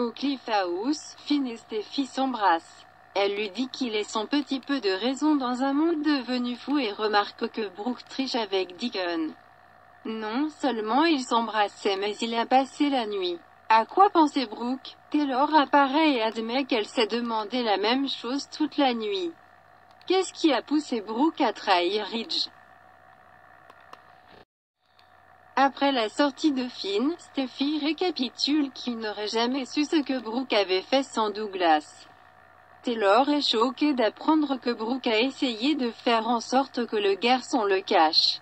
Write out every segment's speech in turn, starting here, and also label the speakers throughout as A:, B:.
A: Au Cliff House, Finn et Steffi s'embrassent. Elle lui dit qu'il est son petit peu de raison dans un monde devenu fou et remarque que Brooke triche avec Deacon. Non seulement ils s'embrassaient mais il a passé la nuit. À quoi pensait Brooke? Taylor apparaît et admet qu'elle s'est demandé la même chose toute la nuit. Qu'est-ce qui a poussé Brooke à trahir Ridge? Après la sortie de Finn, Steffi récapitule qu'il n'aurait jamais su ce que Brooke avait fait sans Douglas. Taylor est choquée d'apprendre que Brooke a essayé de faire en sorte que le garçon le cache.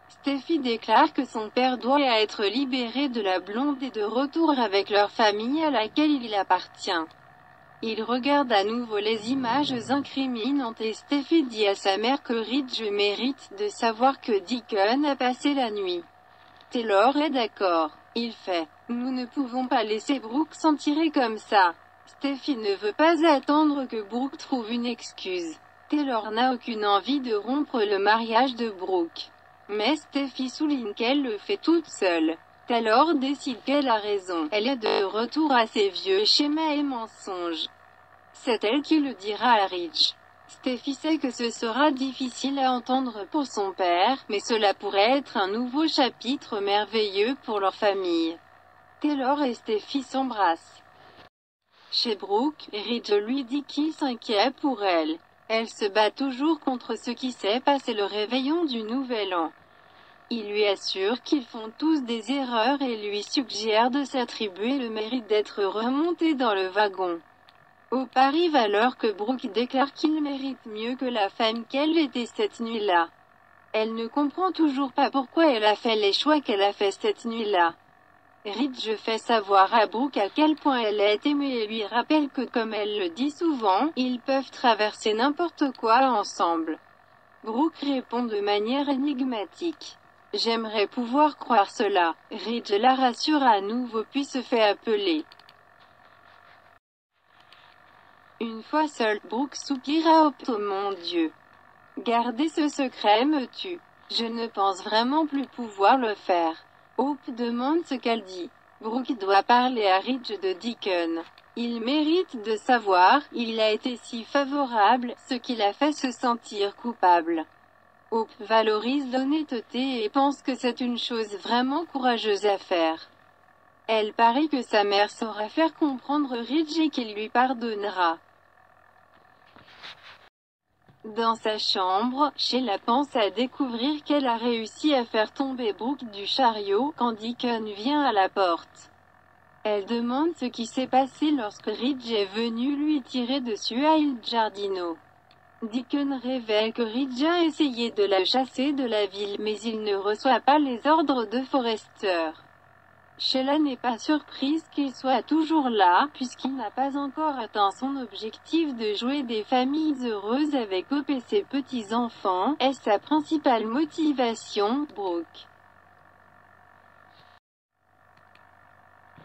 A: Steffi déclare que son père doit être libéré de la blonde et de retour avec leur famille à laquelle il appartient. Il regarde à nouveau les images incriminantes et Steffi dit à sa mère que Ridge mérite de savoir que Deacon a passé la nuit. Taylor est d'accord. Il fait « Nous ne pouvons pas laisser Brooke s'en tirer comme ça ». Steffi ne veut pas attendre que Brooke trouve une excuse. Taylor n'a aucune envie de rompre le mariage de Brooke. Mais Steffi souligne qu'elle le fait toute seule. Taylor décide qu'elle a raison. Elle est de retour à ses vieux schémas et mensonges. C'est elle qui le dira à Ridge. Steffi sait que ce sera difficile à entendre pour son père, mais cela pourrait être un nouveau chapitre merveilleux pour leur famille. Taylor et Steffi s'embrassent. Chez Brooke, Ridge lui dit qu'il s'inquiète pour elle. Elle se bat toujours contre ce qui s'est passé le réveillon du Nouvel An. Il lui assure qu'ils font tous des erreurs et lui suggère de s'attribuer le mérite d'être remonté dans le wagon. Hope arrive alors que Brooke déclare qu'il mérite mieux que la femme qu'elle était cette nuit-là. Elle ne comprend toujours pas pourquoi elle a fait les choix qu'elle a fait cette nuit-là. Ridge fait savoir à Brooke à quel point elle est aimée et lui rappelle que comme elle le dit souvent, ils peuvent traverser n'importe quoi ensemble. Brooke répond de manière énigmatique. J'aimerais pouvoir croire cela. Ridge la rassure à nouveau puis se fait appeler. Une fois seule, Brooke soupire à Hope. Oh mon Dieu! Garder ce secret me tue. Je ne pense vraiment plus pouvoir le faire. Hope demande ce qu'elle dit. Brooke doit parler à Ridge de Deacon. Il mérite de savoir, il a été si favorable, ce qui l'a fait se sentir coupable. Hope valorise l'honnêteté et pense que c'est une chose vraiment courageuse à faire. Elle parie que sa mère saura faire comprendre Ridge et qu'il lui pardonnera. Dans sa chambre, Sheila pense à découvrir qu'elle a réussi à faire tomber Brooke du chariot quand Deacon vient à la porte. Elle demande ce qui s'est passé lorsque Ridge est venu lui tirer dessus à Il Giardino. Deacon révèle que Ridge a essayé de la chasser de la ville mais il ne reçoit pas les ordres de Forrester. Sheila n'est pas surprise qu'il soit toujours là, puisqu'il n'a pas encore atteint son objectif de jouer des familles heureuses avec Hope et ses petits-enfants, est sa principale motivation, Brooke.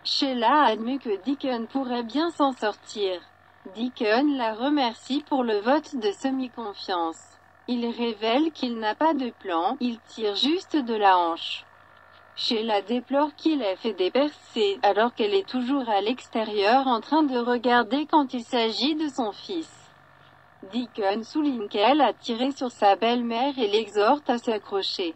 A: Sheila admet que Deacon pourrait bien s'en sortir. Deacon la remercie pour le vote de semi-confiance. Il révèle qu'il n'a pas de plan, il tire juste de la hanche. Sheila déplore qu'il ait fait des percées, alors qu'elle est toujours à l'extérieur en train de regarder quand il s'agit de son fils. Deacon souligne qu'elle a tiré sur sa belle-mère et l'exhorte à s'accrocher.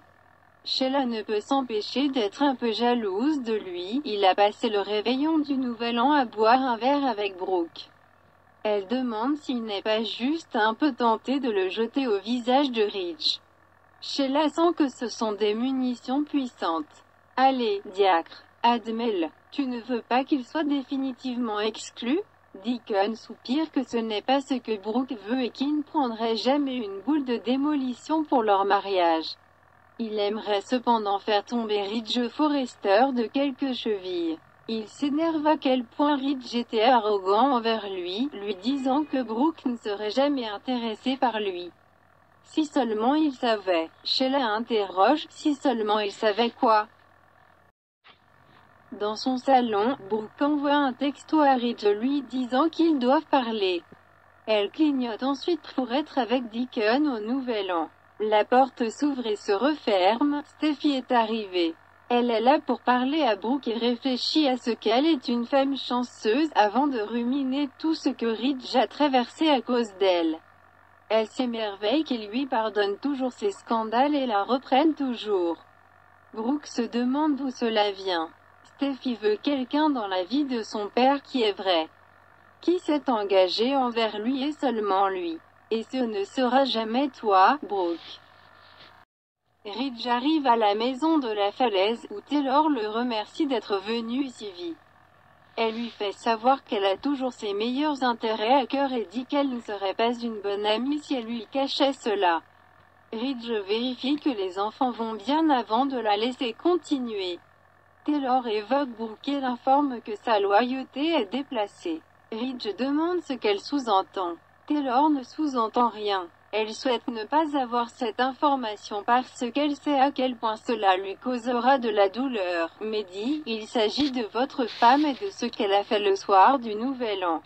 A: Sheila ne peut s'empêcher d'être un peu jalouse de lui, il a passé le réveillon du Nouvel An à boire un verre avec Brooke. Elle demande s'il n'est pas juste un peu tenté de le jeter au visage de Ridge. Sheila sent que ce sont des munitions puissantes. Allez, diacre, admets-le. Tu ne veux pas qu'il soit définitivement exclu? Deacon soupire que ce n'est pas ce que Brooke veut et qu'il ne prendrait jamais une boule de démolition pour leur mariage. Il aimerait cependant faire tomber Ridge Forrester de quelques chevilles. Il s'énerve à quel point Ridge était arrogant envers lui, lui disant que Brooke ne serait jamais intéressé par lui. Si seulement il savait. Sheila interroge, si seulement il savait quoi? Dans son salon, Brooke envoie un texto à Ridge lui disant qu'ils doivent parler. Elle clignote ensuite pour être avec Deacon au Nouvel An. La porte s'ouvre et se referme, Steffi est arrivée. Elle est là pour parler à Brooke et réfléchit à ce qu'elle est une femme chanceuse, avant de ruminer tout ce que Ridge a traversé à cause d'elle. Elle s'émerveille qu'il lui pardonne toujours ses scandales et la reprenne toujours. Brooke se demande d'où cela vient. Steffi veut quelqu'un dans la vie de son père qui est vrai. Qui s'est engagé envers lui et seulement lui. Et ce ne sera jamais toi, Brooke. Ridge arrive à la maison de la falaise, où Taylor le remercie d'être venu si vite. Elle lui fait savoir qu'elle a toujours ses meilleurs intérêts à cœur et dit qu'elle ne serait pas une bonne amie si elle lui cachait cela. Ridge vérifie que les enfants vont bien avant de la laisser continuer. Taylor évoque Brooke et l'informe que sa loyauté est déplacée. Ridge demande ce qu'elle sous-entend. Taylor ne sous-entend rien. Elle souhaite ne pas avoir cette information parce qu'elle sait à quel point cela lui causera de la douleur, mais dit, il s'agit de votre femme et de ce qu'elle a fait le soir du Nouvel An.